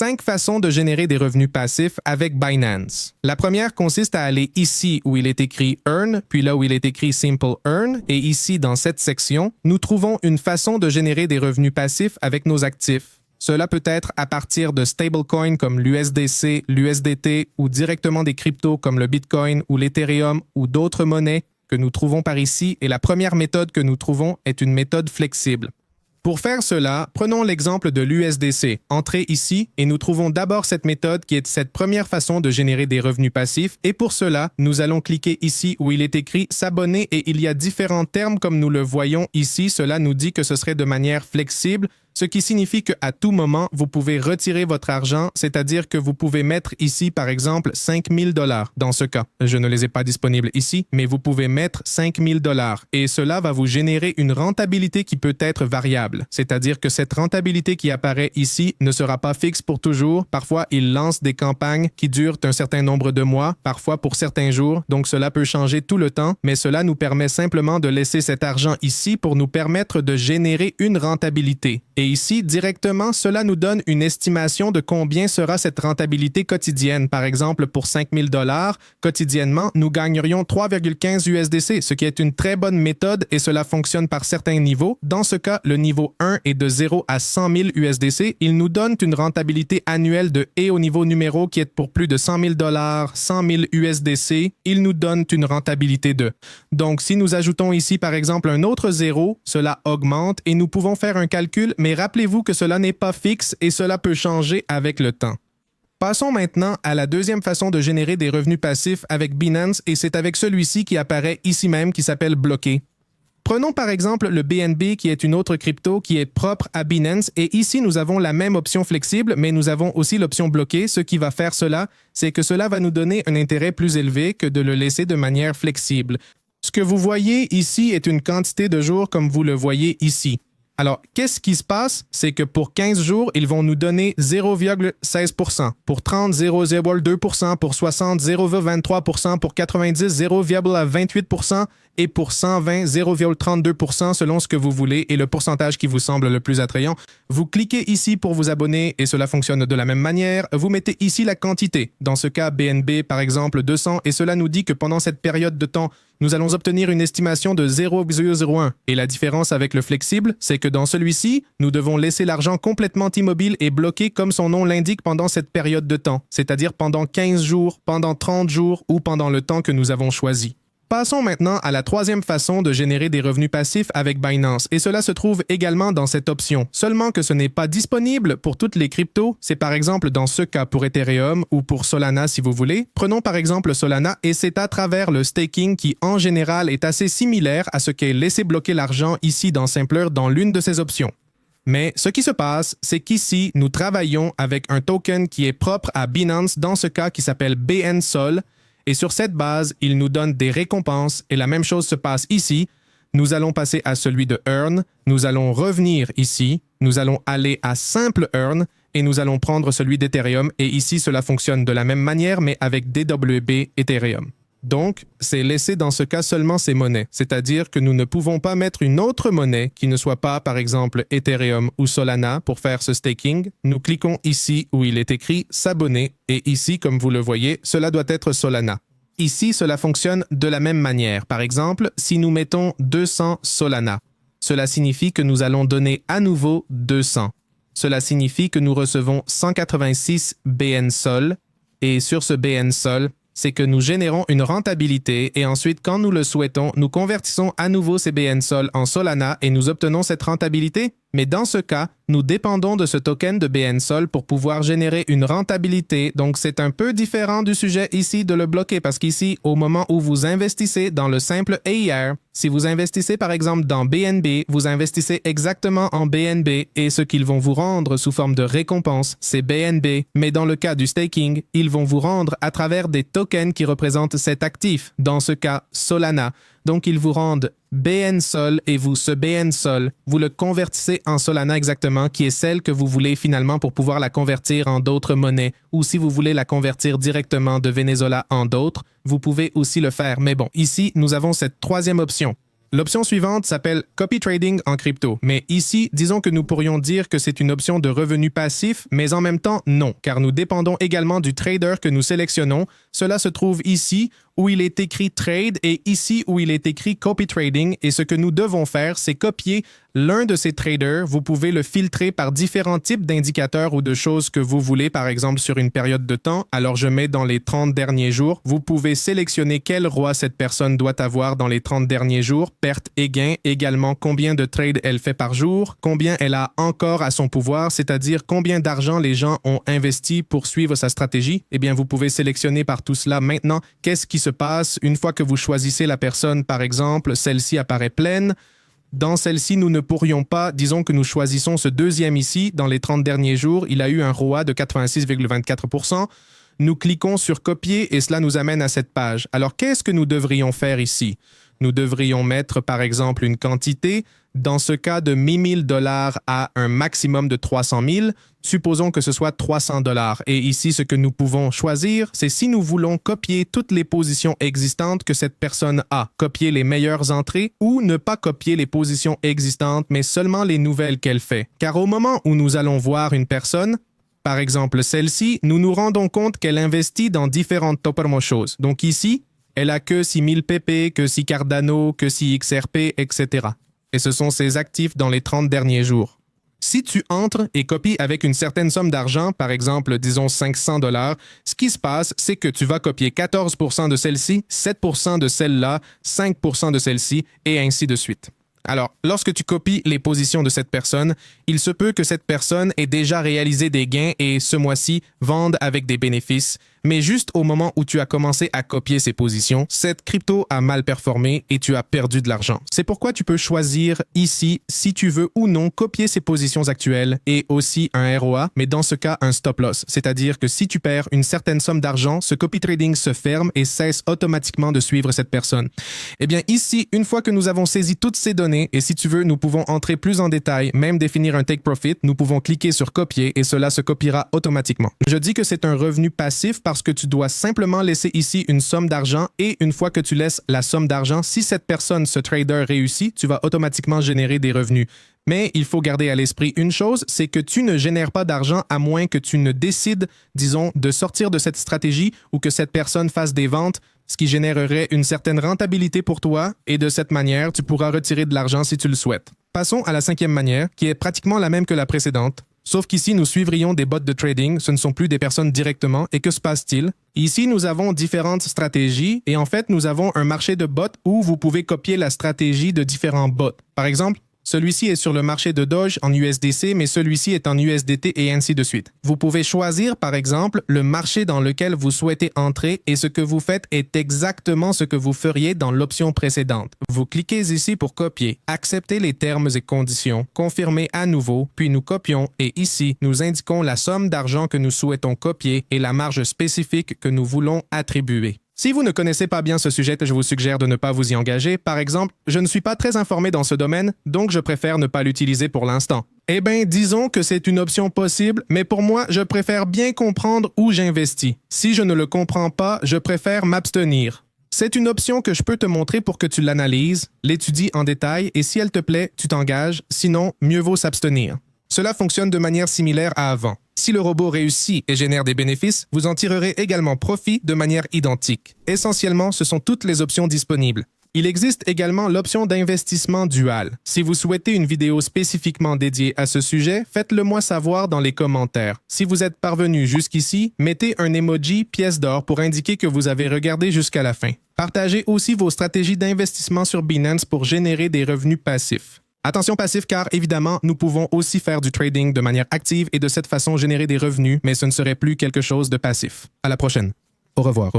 5 façons de générer des revenus passifs avec Binance. La première consiste à aller ici où il est écrit Earn, puis là où il est écrit Simple Earn, et ici dans cette section, nous trouvons une façon de générer des revenus passifs avec nos actifs. Cela peut être à partir de stablecoins comme l'USDC, l'USDT ou directement des cryptos comme le Bitcoin ou l'Ethereum ou d'autres monnaies que nous trouvons par ici, et la première méthode que nous trouvons est une méthode flexible. Pour faire cela, prenons l'exemple de l'USDC. Entrez ici et nous trouvons d'abord cette méthode qui est cette première façon de générer des revenus passifs, et pour cela, nous allons cliquer ici où il est écrit « S'abonner » et il y a différents termes comme nous le voyons ici. Cela nous dit que ce serait de manière flexible, ce qui signifie qu'à tout moment, vous pouvez retirer votre argent, c'est-à-dire que vous pouvez mettre ici, par exemple, 5 000 $ dans ce cas. Je ne les ai pas disponibles ici, mais vous pouvez mettre 5 000 $ et cela va vous générer une rentabilité qui peut être variable, c'est-à-dire que cette rentabilité qui apparaît ici ne sera pas fixe pour toujours. Parfois, ils lancent des campagnes qui durent un certain nombre de mois, parfois pour certains jours, donc cela peut changer tout le temps, mais cela nous permet simplement de laisser cet argent ici pour nous permettre de générer une rentabilité. Et ici, directement, cela nous donne une estimation de combien sera cette rentabilité quotidienne. Par exemple, pour 5 000 $, quotidiennement, nous gagnerions 3,15 USDC, ce qui est une très bonne méthode et cela fonctionne par certains niveaux. Dans ce cas, le niveau 1 est de 0 à 100 000 USDC. Il nous donne une rentabilité annuelle de et au niveau numéro qui est pour plus de 100 000 $, 100 000 USDC. Il nous donne une rentabilité de. Donc, si nous ajoutons ici, par exemple, un autre 0, cela augmente et nous pouvons faire un calcul, mais rappelez-vous que cela n'est pas fixe et cela peut changer avec le temps. Passons maintenant à la deuxième façon de générer des revenus passifs avec Binance et c'est avec celui-ci qui apparaît ici même qui s'appelle bloquer. Prenons par exemple le BNB qui est une autre crypto qui est propre à Binance et ici nous avons la même option flexible mais nous avons aussi l'option bloquer. Ce qui va faire cela, c'est que cela va nous donner un intérêt plus élevé que de le laisser de manière flexible. Ce que vous voyez ici est une quantité de jours comme vous le voyez ici. Alors, qu'est-ce qui se passe? C'est que pour 15 jours, ils vont nous donner 0,16%, pour 30, 0,2%, pour 60, 0,23%, pour 90, 0,28% et pour 120, 0,32% selon ce que vous voulez et le pourcentage qui vous semble le plus attrayant. Vous cliquez ici pour vous abonner et cela fonctionne de la même manière. Vous mettez ici la quantité, dans ce cas BNB par exemple 200 et cela nous dit que pendant cette période de temps, nous allons obtenir une estimation de 0,01. Et la différence avec le flexible, c'est que dans celui-ci, nous devons laisser l'argent complètement immobile et bloqué comme son nom l'indique pendant cette période de temps, c'est-à-dire pendant 15 jours, pendant 30 jours ou pendant le temps que nous avons choisi. Passons maintenant à la troisième façon de générer des revenus passifs avec Binance et cela se trouve également dans cette option. Seulement que ce n'est pas disponible pour toutes les cryptos, c'est par exemple dans ce cas pour Ethereum ou pour Solana si vous voulez. Prenons par exemple Solana et c'est à travers le staking qui en général est assez similaire à ce qu'est laisser bloquer l'argent ici dans Simpler dans l'une de ces options. Mais ce qui se passe, c'est qu'ici, nous travaillons avec un token qui est propre à Binance dans ce cas qui s'appelle BNSOL. Et sur cette base, il nous donne des récompenses et la même chose se passe ici. Nous allons passer à celui de Earn, nous allons revenir ici, nous allons aller à Simple Earn et nous allons prendre celui d'Ethereum et ici cela fonctionne de la même manière mais avec DWB Ethereum. Donc, c'est laisser dans ce cas seulement ces monnaies, c'est-à-dire que nous ne pouvons pas mettre une autre monnaie qui ne soit pas, par exemple, Ethereum ou Solana pour faire ce staking. Nous cliquons ici où il est écrit « S'abonner » et ici, comme vous le voyez, cela doit être Solana. Ici, cela fonctionne de la même manière. Par exemple, si nous mettons 200 Solana, cela signifie que nous allons donner à nouveau 200. Cela signifie que nous recevons 186 BNSOL et sur ce BNSOL, c'est que nous générons une rentabilité et ensuite, quand nous le souhaitons, nous convertissons à nouveau ces BNSOL en Solana et nous obtenons cette rentabilité. Mais dans ce cas, nous dépendons de ce token de BNSOL pour pouvoir générer une rentabilité. Donc, c'est un peu différent du sujet ici de le bloquer parce qu'ici, au moment où vous investissez dans le simple AIR, si vous investissez par exemple dans BNB, vous investissez exactement en BNB et ce qu'ils vont vous rendre sous forme de récompense, c'est BNB. Mais dans le cas du staking, ils vont vous rendre à travers des tokens qui représentent cet actif, dans ce cas Solana. Donc, ils vous rendent BNSOL et vous, ce BNSOL, vous le convertissez en Solana exactement, qui est celle que vous voulez finalement pour pouvoir la convertir en d'autres monnaies. Ou si vous voulez la convertir directement de Venezuela en d'autres, vous pouvez aussi le faire. Mais bon, ici, nous avons cette troisième option. L'option suivante s'appelle Copy Trading en crypto. Mais ici, disons que nous pourrions dire que c'est une option de revenu passif, mais en même temps, non, car nous dépendons également du trader que nous sélectionnons. Cela se trouve ici, où il est écrit Trade, et ici, où il est écrit Copy Trading. Et ce que nous devons faire, c'est copier l'un de ces traders. Vous pouvez le filtrer par différents types d'indicateurs ou de choses que vous voulez, par exemple sur une période de temps. Alors, je mets dans les 30 derniers jours. Vous pouvez sélectionner quel roi cette personne doit avoir dans les 30 derniers jours, pertes et gains, également combien de trades elle fait par jour, combien elle a encore à son pouvoir, c'est-à-dire combien d'argent les gens ont investi pour suivre sa stratégie. Eh bien, vous pouvez sélectionner par tout cela maintenant qu'est-ce qui se passe une fois que vous choisissez la personne, par exemple, celle-ci apparaît pleine. Dans celle-ci, nous ne pourrions pas, disons que nous choisissons ce deuxième ici, dans les 30 derniers jours, il a eu un ROA de 86,24%. Nous cliquons sur copier et cela nous amène à cette page. Alors, qu'est-ce que nous devrions faire ici? Nous devrions mettre, par exemple, une quantité, dans ce cas de 10 000 $ à un maximum de 300 000, supposons que ce soit 300 $. Et ici, ce que nous pouvons choisir, c'est si nous voulons copier toutes les positions existantes que cette personne a, copier les meilleures entrées ou ne pas copier les positions existantes, mais seulement les nouvelles qu'elle fait. Car au moment où nous allons voir une personne, par exemple celle-ci, nous nous rendons compte qu'elle investit dans différentes choses. Donc ici, elle a que 6000 PP, que 6 Cardano, que 6 XRP, etc. Et ce sont ses actifs dans les 30 derniers jours. Si tu entres et copies avec une certaine somme d'argent, par exemple, disons 500 $, ce qui se passe, c'est que tu vas copier 14% de celle-ci, 7% de celle-là, 5% de celle-ci, et ainsi de suite. Alors, lorsque tu copies les positions de cette personne, il se peut que cette personne ait déjà réalisé des gains et ce mois-ci vende avec des bénéfices. Mais juste au moment où tu as commencé à copier ces positions, cette crypto a mal performé et tu as perdu de l'argent. C'est pourquoi tu peux choisir ici si tu veux ou non copier ces positions actuelles et aussi un ROA, mais dans ce cas, un stop loss. C'est-à-dire que si tu perds une certaine somme d'argent, ce copy trading se ferme et cesse automatiquement de suivre cette personne. Eh bien ici, une fois que nous avons saisi toutes ces données, et si tu veux, nous pouvons entrer plus en détail, même définir un take profit, nous pouvons cliquer sur copier et cela se copiera automatiquement. Je dis que c'est un revenu passif parce que tu dois simplement laisser ici une somme d'argent et une fois que tu laisses la somme d'argent, si cette personne, ce trader réussit, tu vas automatiquement générer des revenus. Mais il faut garder à l'esprit une chose, c'est que tu ne génères pas d'argent à moins que tu ne décides, disons, de sortir de cette stratégie ou que cette personne fasse des ventes, ce qui générerait une certaine rentabilité pour toi et de cette manière, tu pourras retirer de l'argent si tu le souhaites. Passons à la cinquième manière, qui est pratiquement la même que la précédente. Sauf qu'ici, nous suivrions des bots de trading, ce ne sont plus des personnes directement. Et que se passe-t-il? Ici, nous avons différentes stratégies et en fait, nous avons un marché de bots où vous pouvez copier la stratégie de différents bots. Par exemple, celui-ci est sur le marché de Doge en USDC, mais celui-ci est en USDT et ainsi de suite. Vous pouvez choisir, par exemple, le marché dans lequel vous souhaitez entrer et ce que vous faites est exactement ce que vous feriez dans l'option précédente. Vous cliquez ici pour copier, accepter les termes et conditions, confirmer à nouveau, puis nous copions et ici, nous indiquons la somme d'argent que nous souhaitons copier et la marge spécifique que nous voulons attribuer. Si vous ne connaissez pas bien ce sujet, je vous suggère de ne pas vous y engager. Par exemple, je ne suis pas très informé dans ce domaine, donc je préfère ne pas l'utiliser pour l'instant. Eh bien, disons que c'est une option possible, mais pour moi, je préfère bien comprendre où j'investis. Si je ne le comprends pas, je préfère m'abstenir. C'est une option que je peux te montrer pour que tu l'analyses, l'étudies en détail et si elle te plaît, tu t'engages, sinon, mieux vaut s'abstenir. Cela fonctionne de manière similaire à avant. Si le robot réussit et génère des bénéfices, vous en tirerez également profit de manière identique. Essentiellement, ce sont toutes les options disponibles. Il existe également l'option d'investissement dual. Si vous souhaitez une vidéo spécifiquement dédiée à ce sujet, faites-le moi savoir dans les commentaires. Si vous êtes parvenu jusqu'ici, mettez un emoji pièce d'or pour indiquer que vous avez regardé jusqu'à la fin. Partagez aussi vos stratégies d'investissement sur Binance pour générer des revenus passifs. Attention passif car évidemment, nous pouvons aussi faire du trading de manière active et de cette façon générer des revenus, mais ce ne serait plus quelque chose de passif. À la prochaine. Au revoir.